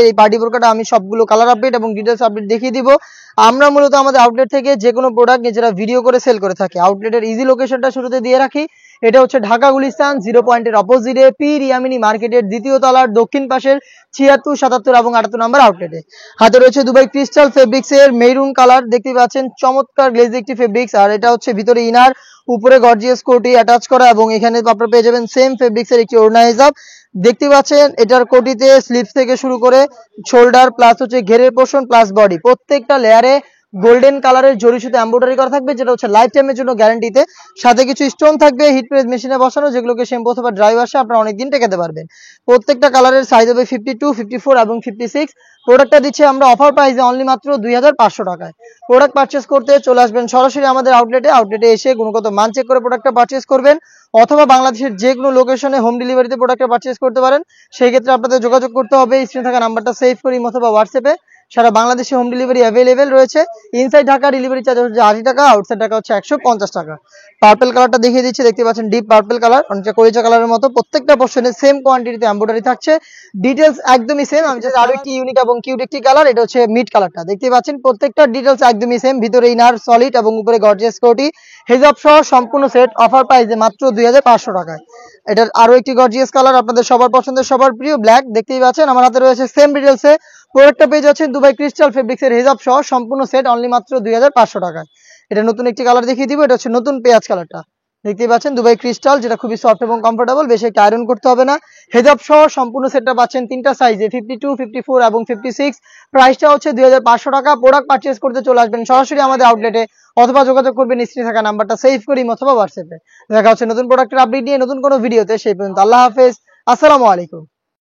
এই পার্টি বোরকাটা আমি সবগুলো কালার আপডেট এবং ডিটেলস আপডেট দেখিয়ে দিব। আমরা মূলত আমাদের আউটলেট থেকে যে কোনো প্রোডাক্ট নিজেরা ভিডিও করে সেল করে থাকি। আউটলেটের ইজি লোকেশনটা শুরুতে দিয়ে রাখি, এটা হচ্ছে ঢাকা গুলিস্তান 0 পয়েন্টের অপোজিটে পীর ইয়ামিনী মার্কেটের দ্বিতীয় তলার দক্ষিণ পাশের 76, 77 এবং 78 নম্বর আউটলেটে। হাতে রয়েছে দুবাই ক্রিস্টাল ফেব্রিক্স এর মেরুন কালার, দেখতে পাচ্ছেন চমৎকার গ্লেজ একটি ফেব্রিক্স, আর এটা হচ্ছে ভিতরে ইনার, উপরে গর্জিয়াস কোটি অ্যাটাচ করা এবং এখানে আপনারা পেয়ে যাবেন সেম ফেব্রিক্স এর একটি ওড়না হিজাব। দেখতে পাচ্ছেন এটার কোটিতে স্লিভস থেকে শুরু করে শোল্ডার প্লাস হচ্ছে ঘেরের পোর্শন প্লাস বডি প্রত্যেকটা লেয়ারে গোল্ডেন কালারের জরি সুতো এমব্রয়ডারি করা থাকবে, যেটা হচ্ছে লাইফ টাইমের জন্য গ্যারান্টিতে। সাথে কিছু স্টোন থাকবে হিট প্রেস মেশিনে বসানো, যেগুলোকে শ্যাম্পু অথবা ড্রাই ওয়াশে আপনারা অনেকদিন টেকাতে পারবেন। প্রত্যেকটা কালারের সাইজ হবে 52, 54 এবং 56। প্রোডাক্টটা দিচ্ছে আমরা অফার প্রাইসে অনলি মাত্র 2500 টাকায়। প্রোডাক্ট পারচেস করতে চলে আসবেন সরাসরি আমাদের আউটলেটে এসে গুণগত মান চেক করে প্রোডাক্টটা পারচেস করবেন, অথবা বাংলাদেশের যে কোনো লোকেশনে হোম ডেলিভারিতে প্রোডাক্টটা পারচেস করতে পারেন। সেই ক্ষেত্রে আপনাদের যোগাযোগ করতে হবে স্ক্রিনে থাকা নাম্বারটা সেভ করি অথবা হোয়াটসঅ্যাপে। সারা বাংলাদেশে হোম ডেলিভারি অ্যাভেলেবেল রয়েছে। ইনসাইড ঢাকা ডেলিভারি চার্জ হচ্ছে 80 টাকা, আউটসাইড ঢাকা হচ্ছে 150 টাকা। পার্পল কালারটা দেখিয়ে দিচ্ছি, দেখতে পাচ্ছেন ডিপ পার্পল কালার, অনেকটা কলিজা কালারের মতো। প্রত্যেকটা পোর্শনে সেম কোয়ান্টিটিতে এমব্রয়ডারি থাকছে, ডিটেলস একদমই সেম। আমি জাস্ট আরো একটি ইউনিক এবং কিউট একটি কালার, এটা হচ্ছে মিড কালারটা, দেখতে পাচ্ছেন প্রত্যেকটা ডিটেলস একদমই সেম। ভিতরে ইনার সলিড এবং উপরে গর্জিয়াস কোটি হিজাব সহ সম্পূর্ণ সেট অফার প্রাইসে মাত্র 2500 টাকায়। এটার আরো একটি গর্জিয়াস কালার আপনাদের সবার পছন্দের সবার প্রিয় ব্ল্যাক, দেখতেই পাচ্ছেন আমার হাতে রয়েছে সেম ডিটেলসে। প্রোডাক্টটা পেয়ে যাচ্ছেন দুবাই ক্রিস্টাল ফেব্রিক্স এর হিজাব সহ সম্পূর্ণ সেট অনলি মাত্র 2500 টাকায়। এটা নতুন একটি কালার দেখিয়ে দিব, এটা হচ্ছে নতুন পেঁয়াজ কালারটা, দেখতেই পাচ্ছেন দুবাই ক্রিস্টাল, যেটা খুবই সফট এবং কমফোর্টেবল, বেশি একটা আয়রন করতে হবে না। হিজাব সহ সম্পূর্ণ সেটটা পাচ্ছেন তিনটা সাইজে 52, 54 এবং 56। প্রাইসটা হচ্ছে 2500 টাকা। প্রোডাক্ট পারচেস করতে চলে আসবেন সরাসরি আমাদের আউটলেটে, অথবা যোগাযোগ করবেন স্ক্রিনে থাকা নাম্বারটা সেভ করি অথবা হোয়াটসঅ্যাপে। দেখা হচ্ছে নতুন প্রোডাক্টের আপডেট নিয়ে নতুন কোনো ভিডিওতে। সেই পর্যন্ত আল্লাহ হাফেজ, আসসালামু আলাইকুম।